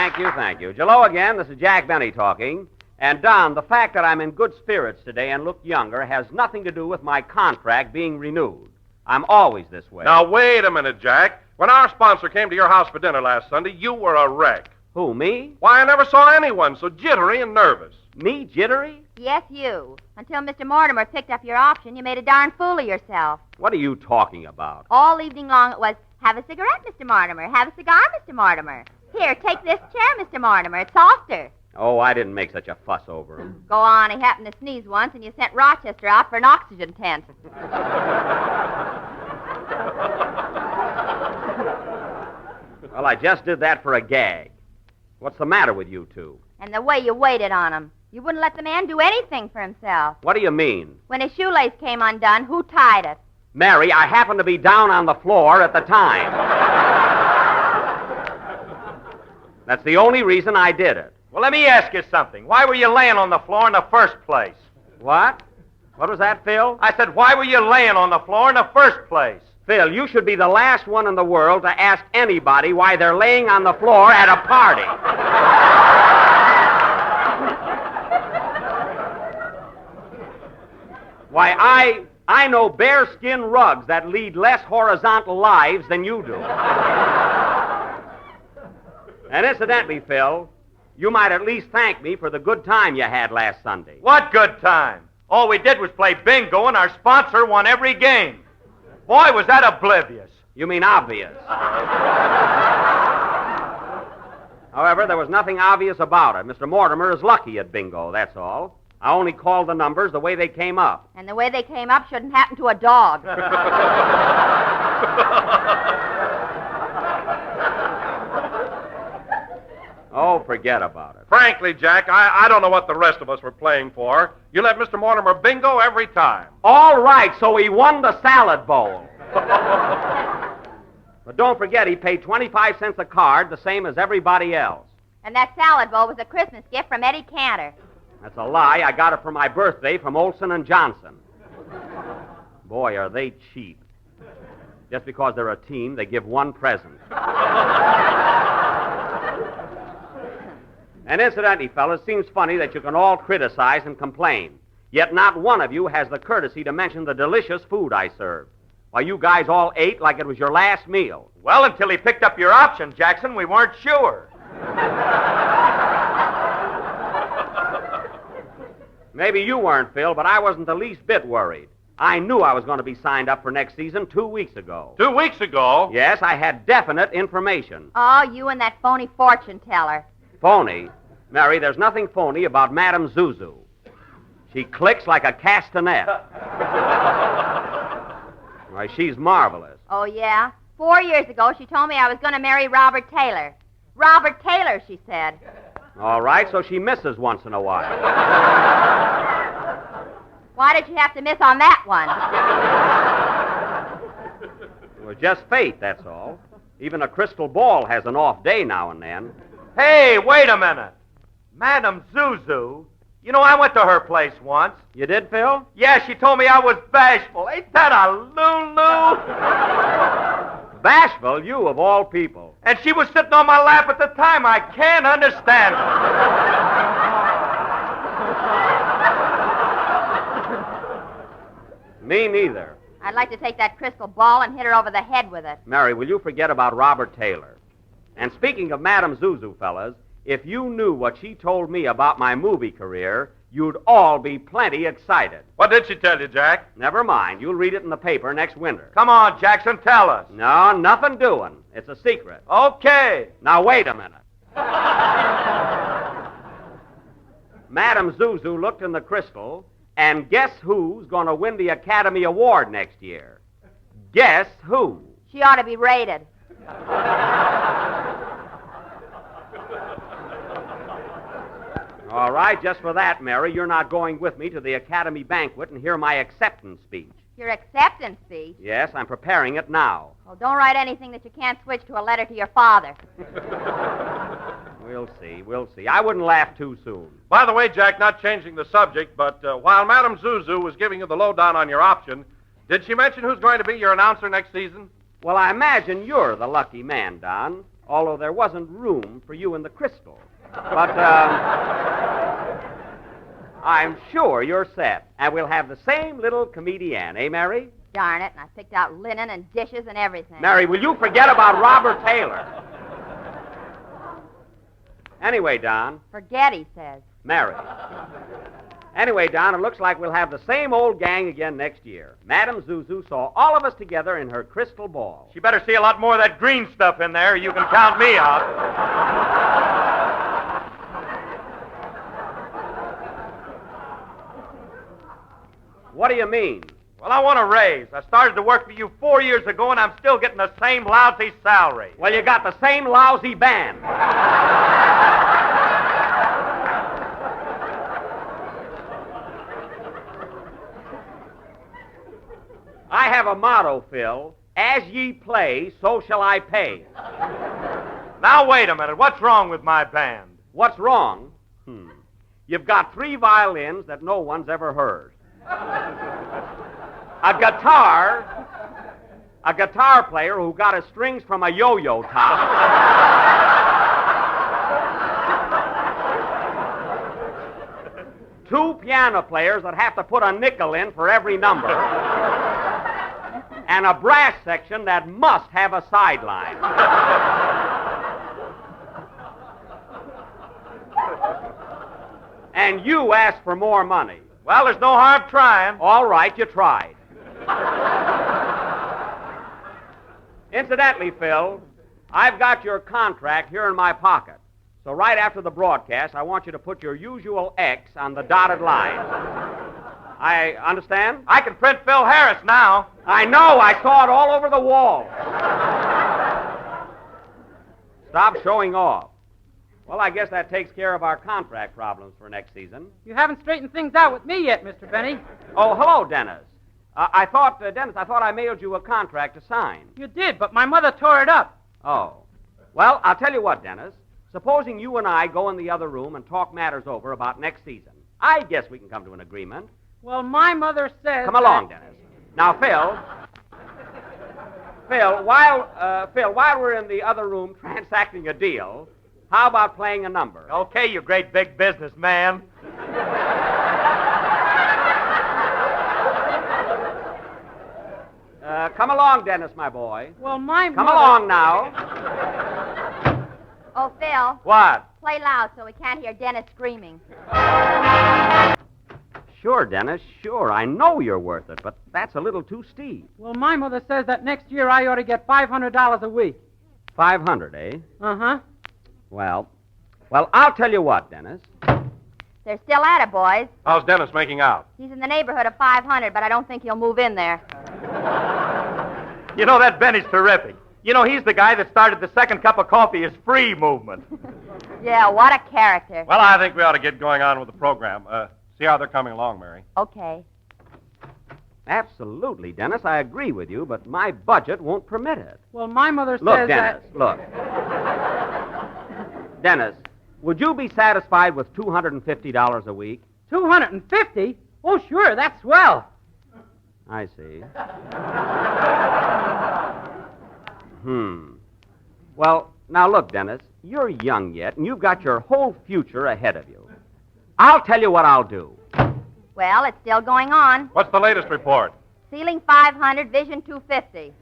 Thank you, thank you. Jello again, this is Jack Benny talking. And, Don, the fact that I'm in good spirits today and look younger has nothing to do with my contract being renewed. I'm always this way. Now, wait a minute, Jack. When our sponsor came to your house for dinner last Sunday, you were a wreck. Who, me? Why, I never saw anyone so jittery and nervous. Me jittery? Yes, you. Until Mr. Mortimer picked up your option, you made a darn fool of yourself. What are you talking about? All evening long it was, have a cigarette, Mr. Mortimer. Have a cigar, Mr. Mortimer. Here, take this chair, Mr. Mortimer. It's softer. Oh, I didn't make such a fuss over him. Go on. He happened to sneeze once, and you sent Rochester out for an oxygen tent. Well, I just did that for a gag. What's the matter with you two? And the way you waited on him. You wouldn't let the man do anything for himself. What do you mean? When his shoelace came undone, who tied it? Mary, I happened to be down on the floor at the time. That's the only reason I did it. Well, let me ask you something. Why were you laying on the floor in the first place? What? What was that, Phil? I said, why were you laying on the floor in the first place? Phil, you should be the last one in the world to ask anybody why they're laying on the floor at a party. Why, I know bearskin rugs that lead less horizontal lives than you do. And incidentally, Phil, you might at least thank me for the good time you had last Sunday. What good time? All we did was play bingo, and our sponsor won every game. Boy, was that oblivious. You mean obvious. However, there was nothing obvious about it. Mr. Mortimer is lucky at bingo, that's all. I only called the numbers the way they came up. And the way they came up shouldn't happen to a dog. Oh, forget about it. Frankly, Jack, I don't know what the rest of us were playing for. You let Mr. Mortimer bingo every time. All right, so he won the salad bowl. But don't forget, he paid 25 cents a card, the same as everybody else. And that salad bowl was a Christmas gift from Eddie Cantor. That's a lie. I got it for my birthday from Olson and Johnson. Boy, are they cheap. Just because they're a team, they give one present. And incidentally, fellas, it seems funny that you can all criticize and complain, yet not one of you has the courtesy to mention the delicious food I served. Why, you guys all ate like it was your last meal. Well, until he picked up your option, Jackson, we weren't sure. Maybe you weren't, Phil, but I wasn't the least bit worried. I knew I was going to be signed up for next season 2 weeks ago. 2 weeks ago? Yes, I had definite information. Oh, you and that phony fortune teller. Phony? Mary, there's nothing phony about Madame Zuzu. She clicks like a castanet. Why, she's marvelous. Oh, yeah? 4 years ago, she told me I was going to marry Robert Taylor. Robert Taylor, she said. All right, so she misses once in a while. Why did you have to miss on that one? It was just fate, that's all. Even a crystal ball has an off day now and then. Hey, wait a minute. Madame Zuzu. You know, I went to her place once. You did, Phil? Yeah, she told me I was bashful. Ain't that a Lulu? Bashful, you of all people. And she was sitting on my lap at the time. I can't understand it. Me neither. I'd like to take that crystal ball and hit her over the head with it. Mary, will you forget about Robert Taylor? And speaking of Madame Zuzu, fellas, if you knew what she told me about my movie career, you'd all be plenty excited. What did she tell you, Jack? Never mind. You'll read it in the paper next winter. Come on, Jackson, tell us. No, nothing doing. It's a secret. Okay. Now, wait a minute. Madame Zuzu looked in the crystal, and guess who's going to win the Academy Award next year? Guess who? She ought to be rated. All right, just for that, Mary, you're not going with me to the Academy banquet and hear my acceptance speech. Your acceptance speech? Yes, I'm preparing it now. Well, don't write anything that you can't switch to a letter to your father. We'll see. I wouldn't laugh too soon. By the way, Jack, not changing the subject, but while Madame Zuzu was giving you the lowdown on your option, did she mention who's going to be your announcer next season? Well, I imagine you're the lucky man, Don. although there wasn't room for you in the crystal. But I'm sure you're set, and we'll have the same little comedienne, eh, Mary? Darn it, and I picked out linen and dishes and everything. Mary, will you forget about Robert Taylor? Anyway, Don. Forget, he says. Mary. Anyway, Don, it looks like we'll have the same old gang again next year. Madame Zuzu saw all of us together in her crystal ball. She better see a lot more of that green stuff in there. You can count me out. What do you mean? Well, I want a raise. I started to work for you 4 years ago, and I'm still getting the same lousy salary. Well, you got the same lousy band. I have a motto, Phil. As ye play, so shall I pay. Now, wait a minute. What's wrong with my band? What's wrong? You've got 3 violins that no one's ever heard. A guitar player who got his strings from a yo-yo top. Two piano players that have to put a nickel in for every number. And a brass section that must have a sideline. And you ask for more money. Well, there's no harm trying. All right, you tried. Incidentally, Phil, I've got your contract here in my pocket. So right after the broadcast, I want you to put your usual X on the dotted line. I understand? I can print Phil Harris now. I know. I saw it all over the wall. Stop showing off. Well, I guess that takes care of our contract problems for next season. You haven't straightened things out with me yet, Mr. Benny. Oh, hello, Dennis. Dennis, I thought I mailed you a contract to sign. You did, but my mother tore it up. Oh. Well, I'll tell you what, Dennis. Supposing you and I go in the other room and talk matters over about next season. I guess we can come to an agreement. Well, my mother says... Come along, Dennis. Now, Phil, while we're in the other room transacting a deal, how about playing a number? Okay, you great big businessman. Come along, Dennis, my boy. Well, my Come mother... along now. Oh, Phil, What? play loud so we can't hear Dennis screaming. Sure, Dennis, sure. I know you're worth it, but that's a little too steep. Well, my mother says that next year I ought to get $500 a week. 500, eh? Uh-huh. Well, I'll tell you what, Dennis. They're still at it, boys. How's Dennis making out? He's in the neighborhood of 500, but I don't think he'll move in there. You know, that Benny's terrific. You know, he's the guy that started the second cup of coffee is free movement. Yeah, what a character. Well, I think we ought to get going on with the program. See how they're coming along, Mary. Okay. Absolutely, Dennis. I agree with you, but my budget won't permit it. Well, my mother Look, says Dennis, that... look. Dennis, would you be satisfied with $250 a week? $250? Oh, sure, that's swell. I see. Well, now look, Dennis, you're young yet, and you've got your whole future ahead of you. I'll tell you what I'll do. Well, it's still going on. What's the latest report? Ceiling 500, vision 250.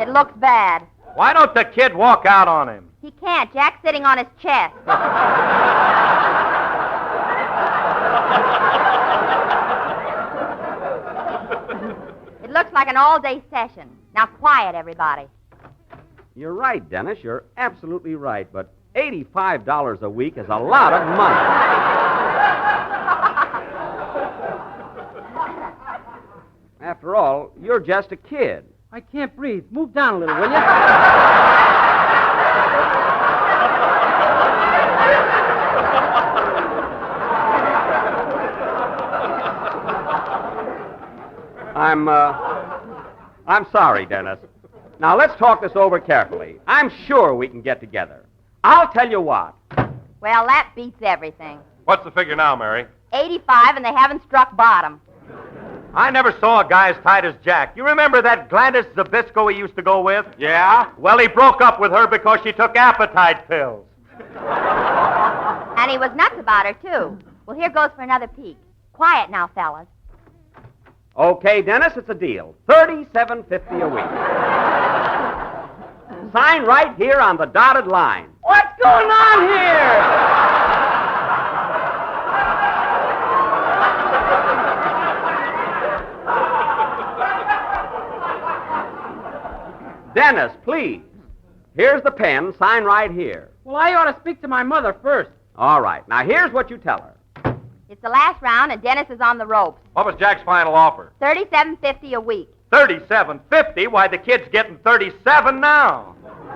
It looks bad. Why don't the kid walk out on him? He can't. Jack's sitting on his chest. It looks like an all-day session. Now, quiet, everybody. You're right, Dennis. You're absolutely right, but $85 a week is a lot of money. After all, you're just a kid. I can't breathe. Move down a little, will you? I'm sorry, Dennis. Now, let's talk this over carefully. I'm sure we can get together. I'll tell you what. Well, that beats everything. What's the figure now, Mary? 85, and they haven't struck bottom. I never saw a guy as tight as Jack. You remember that Gladys Zabisco he used to go with? Yeah? Well, he broke up with her because she took appetite pills. And he was nuts about her, too. Well, here goes for another peek. Quiet now, fellas. Okay, Dennis, it's a deal. $37.50 a week. Sign right here on the dotted line. What's going on here? Dennis, please. Here's the pen. Sign right here. Well, I ought to speak to my mother first. All right. Now, here's what you tell her. It's the last round, and Dennis is on the ropes. What was Jack's final offer? $37.50 a week. $37.50? Why, the kid's getting $37 now.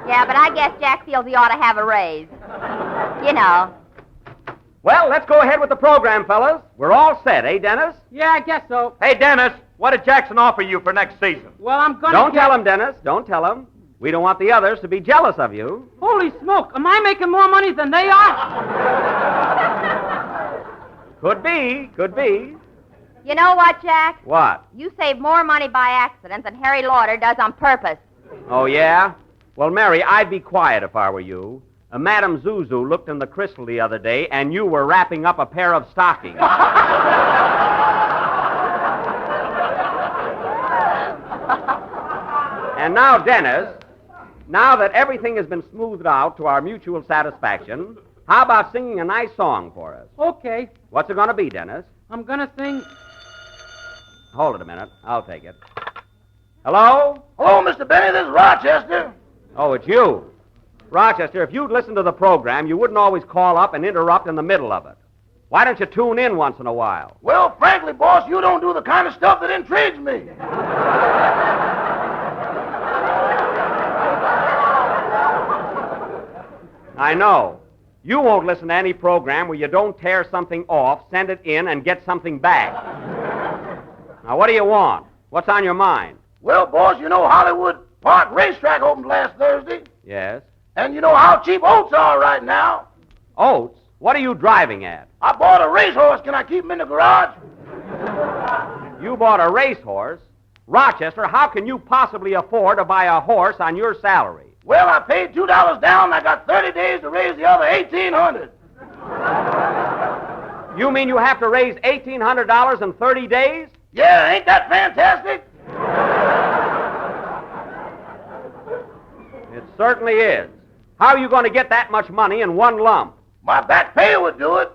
Yeah, but I guess Jack feels he ought to have a raise. You know. Well, let's go ahead with the program, fellas. We're all set, eh, Dennis? Yeah, I guess so. Hey, Dennis, what did Jackson offer you for next season? Well, I'm gonna Don't get... tell him, Dennis. Don't tell him. We don't want the others to be jealous of you. Holy smoke, am I making more money than they are? Could be. Could be. You know what, Jack? What? You save more money by accident than Harry Lauder does on purpose. Oh, yeah? Well, Mary, I'd be quiet if I were you. Madame Zuzu looked in the crystal the other day, and you were wrapping up a pair of stockings. And now, Dennis, now that everything has been smoothed out to our mutual satisfaction, how about singing a nice song for us? Okay, What's it going to be, Dennis? I'm gonna sing... Hold it a minute. I'll take it. Hello? Hello, Mr. Benny. This is Rochester. Oh, it's you. Rochester, if you'd listened to the program, you wouldn't always call up and interrupt in the middle of it. Why don't you tune in once in a while? Well, frankly, boss, you don't do the kind of stuff that intrigues me. I know. You won't listen to any program where you don't tear something off, send it in, and get something back. Now, what do you want? What's on your mind? Well, boss, you know Hollywood Park Racetrack opened last Thursday. Yes? And you know how cheap oats are right now. Oats? What are you driving at? I bought a racehorse. Can I keep him in the garage? You bought a racehorse? Rochester, how can you possibly afford to buy a horse on your salary? Well, I paid $2 down, and I got 30 days to raise the other $1,800. You mean you have to raise $1,800 in 30 days? Yeah, ain't that fantastic? It certainly is. How are you going to get that much money in one lump? My back pay would do it.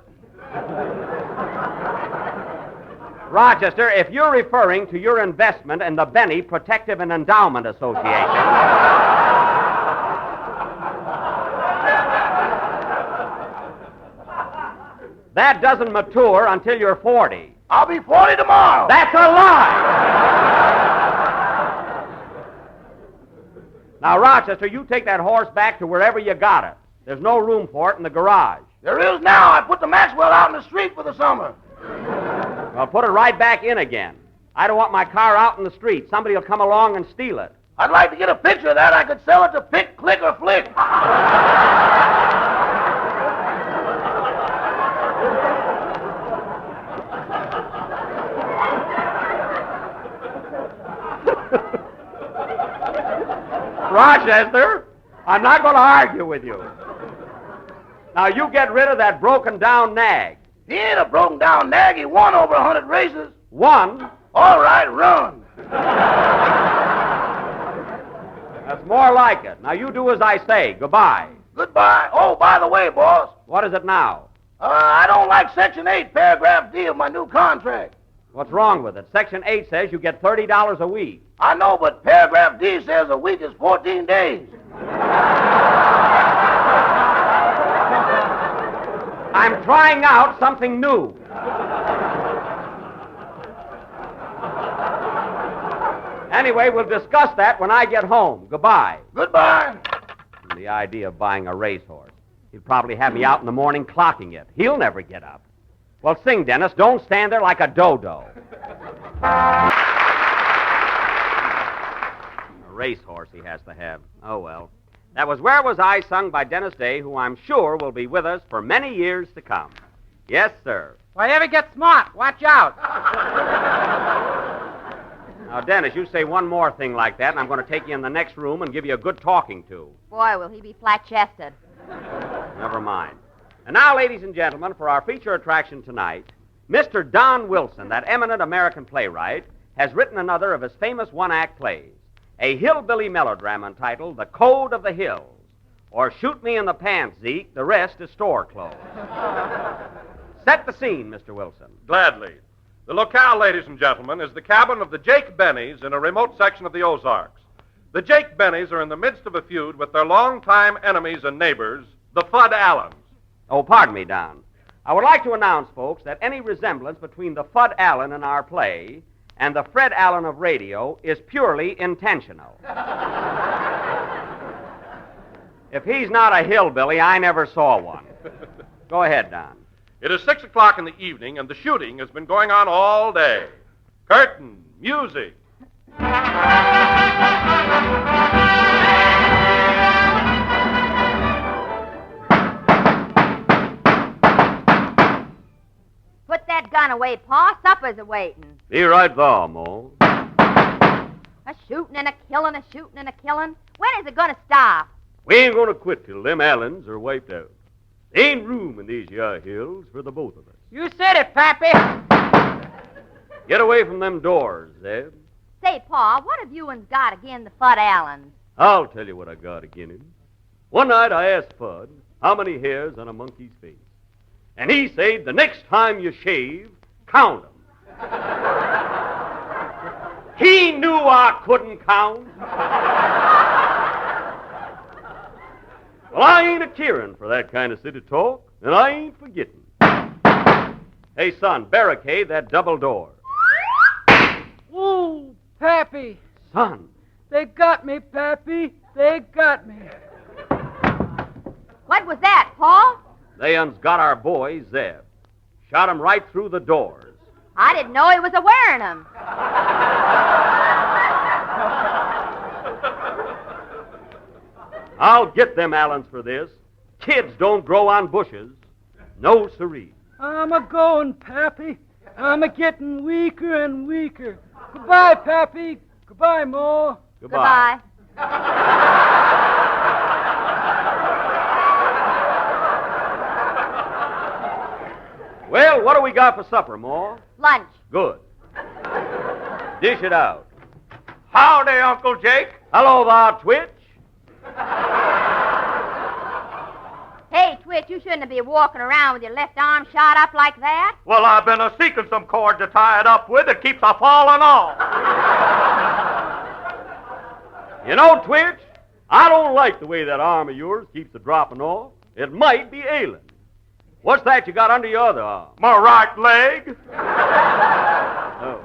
Rochester, if you're referring to your investment in the Benny Protective and Endowment Association... That doesn't mature until you're 40. I'll be 40 tomorrow. That's a lie! Now, Rochester, you take that horse back to wherever you got it. There's no room for it in the garage. There is now. I put the Maxwell out in the street for the summer. Well, put it right back in again. I don't want my car out in the street. Somebody will come along and steal it. I'd like to get a picture of that. I could sell it to Pick, Click, or Flick. Rochester, I'm not going to argue with you. Now, you get rid of that broken-down nag. He ain't a broken-down nag. He won over 100 races. One? All right, run. That's more like it. Now, you do as I say. Goodbye. Goodbye. Oh, by the way, boss, What is it now? I don't like Section 8, Paragraph D of my new contract. What's wrong with it? Section 8 says you get $30 a week. I know, but Paragraph D says a week is 14 days. I'm trying out something new. Anyway, we'll discuss that when I get home. Goodbye. Goodbye. The idea of buying a racehorse. He'd probably have me out in the morning clocking it. He'll never get up. Well, sing, Dennis. Don't stand there like a dodo. A racehorse he has to have. Oh, well. That was Where Was I, sung by Dennis Day, who I'm sure will be with us for many years to come. Yes, sir. If I ever get smart, watch out. Now, Dennis, you say one more thing like that, and I'm going to take you in the next room and give you a good talking to. Boy, will he be flat-chested. Never mind. And now, ladies and gentlemen, for our feature attraction tonight, Mr. Don Wilson, that eminent American playwright, has written another of his famous one-act plays, a hillbilly melodrama entitled The Code of the Hills, or Shoot Me in the Pants, Zeke, the rest is store clothes. Set the scene, Mr. Wilson. Gladly. The locale, ladies and gentlemen, is the cabin of the Jake Bennies in a remote section of the Ozarks. The Jake Bennies are in the midst of a feud with their longtime enemies and neighbors, the Fudd Allens. Oh, pardon me, Don. I would like to announce, folks, that any resemblance between the Fudd Allen in our play and the Fred Allen of radio is purely intentional. If he's not a hillbilly, I never saw one. Go ahead, Don. It is 6 o'clock in the evening, and the shooting has been going on all day. Curtain, music. Put that gun away, Pa. Supper's a-waiting. Be right there, Mo. A shooting and a killing, a shooting and a killing. When is it going to stop? We ain't gonna quit till them Allens are wiped out. There ain't room in these yah hills for the both of us. You said it, Pappy. Get away from them doors, Zeb. Say, Pa, what have you and got again the Fudd Allens? I'll tell you what I got agin him. One night I asked Fudd how many hairs on a monkey's face. And he said, the next time you shave, count 'em. He knew I couldn't count. Well, I ain't a-cheering for that kind of city talk, and I ain't forgetting. Hey, son, barricade that double door. Ooh, Pappy. Son, They got me, Pappy. They got me. What was that, Pa? they uns got our boy, Zeb. Shot him right through the doors. I didn't know he was a-wearing them. I'll get them Allens for this. Kids don't grow on bushes. No, siree. I'm a-going, Pappy. I'm a-getting weaker and weaker. Goodbye, Pappy. Goodbye, Ma. Goodbye. Well, what do we got for supper, Ma? Lunch. Good. Dish it out. Howdy, Uncle Jake. Hello there, Twitch. Hey, Twitch, you shouldn't be walking around with your left arm shot up like that. Well, I've been a-seeking some cord to tie it up with. It keeps a-falling off. You know, Twitch, I don't like the way that arm of yours keeps a-dropping off. It might be ailing. What's that you got under your other arm? My right leg. Oh.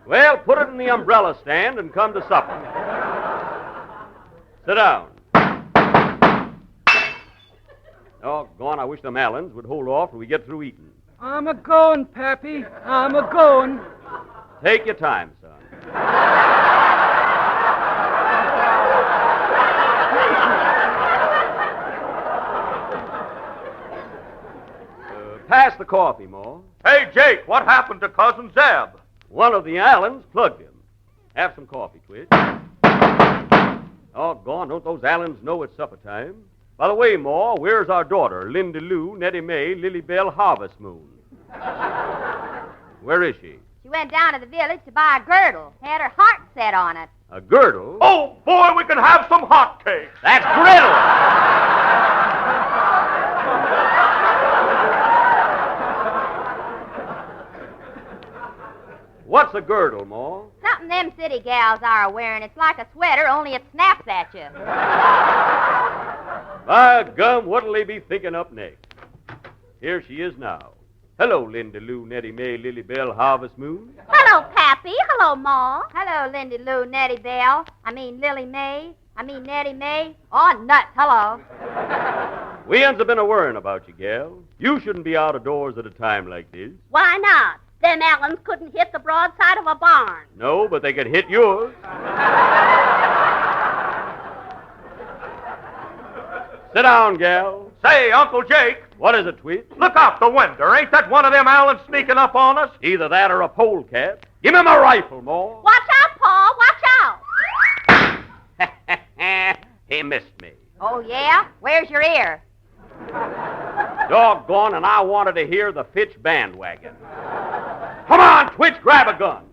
Well, put it in the umbrella stand and come to supper. Sit down. Oh, go on. I wish them Allens would hold off till we get through eating. I'm a-going, Pappy. I'm a-going. Take your time, son. Pass the coffee, Ma. Hey, Jake, what happened to Cousin Zeb? One of the Allens plugged him. Have some coffee, Twitch. Oh, gone. Don't those Allens know it's supper time? By the way, Ma, where's our daughter, Linda Lou, Nettie Mae, Lily Bell, Harvest Moon? Where is she? She went down to the village to buy a girdle. Had her heart set on it. A girdle? Oh, boy, we can have some hot cakes. That's griddle! What's a girdle, Ma? Something them city gals are wearing. It's like a sweater, only it snaps at you. By gum, what'll they be thinking up next? Here she is now. Hello, Linda Lou, Nettie Mae, Lily Bell, Harvest Moon. Hello, Pappy. Hello, Ma. Hello, Lindy Lou, Nettie Bell. Lily Mae. Nettie Mae. Oh, nuts. Hello. We uns have been a-worrying about you, gal. You shouldn't be out of doors at a time like this. Why not? Them Allens couldn't hit the broadside of a barn. No, but they could hit yours. Sit down, gal. Say, Uncle Jake, What is it, Twitch? look out the window. Ain't that one of them Allens sneaking up on us? Either that or a polecat. Give me my rifle, Ma. Watch out, He missed me. Oh, yeah? Where's your ear? Doggone, and I wanted to hear the Fitch bandwagon. Come on, Twitch, grab a gun.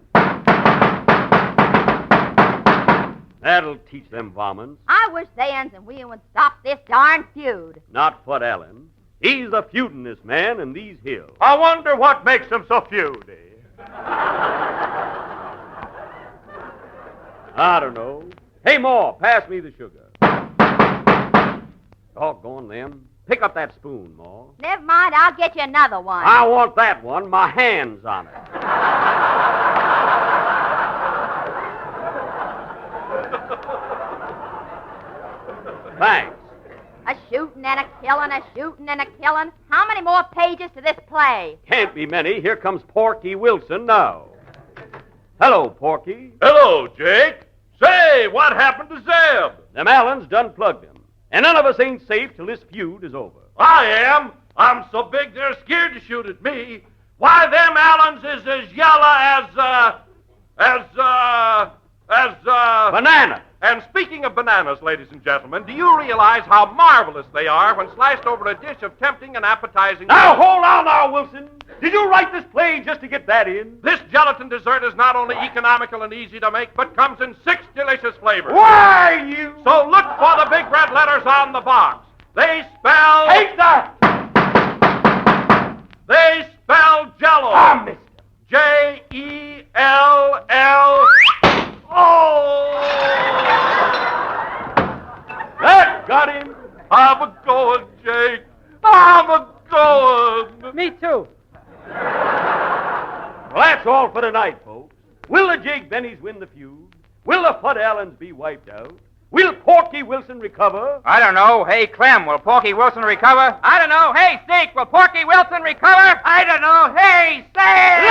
That'll teach them varmints. I wish Thans and we would stop this darn feud. Not Fud Allen. He's the feudinest man in these hills. I wonder what makes them so feudy. I don't know. Hey, Ma, pass me the sugar. Doggone them. Pick up that spoon, Ma. Never mind, I'll get you another one. I want that one. My hand's on it. Thanks. A shooting and a killing, a shooting and a killing. How many more pages to this play? Can't be many. Here comes Porky Wilson now. Hello, Porky. Hello, Jake. Say, what happened to Zeb? Them Allens done plugged him. And none of us ain't safe till this feud is over. I am. I'm so big they're scared to shoot at me. Why, them Allens is as yellow as Banana. And speaking of bananas, ladies and gentlemen, do you realize how marvelous they are when sliced over a dish of tempting and appetizing... Now, hold on now, Wilson. Did you write this play just to get that in? This gelatin dessert is not only economical and easy to make, but comes in 6 delicious flavors. Why, you... So look for the big red letters on the box. They spell... Take that! They spell Jell-O. I missed him. Jell-O. That got him. I'm a-going, Jake. I'm a-going. Me too. Well, that's all for tonight, folks. Will the Jake Bennies win the feud? Will the Fud Allens be wiped out? Will Porky Wilson recover? I don't know. Hey, Clem, will Porky Wilson recover? I don't know. Hey, Snake, will Porky Wilson recover? I don't know. Hey, Snake!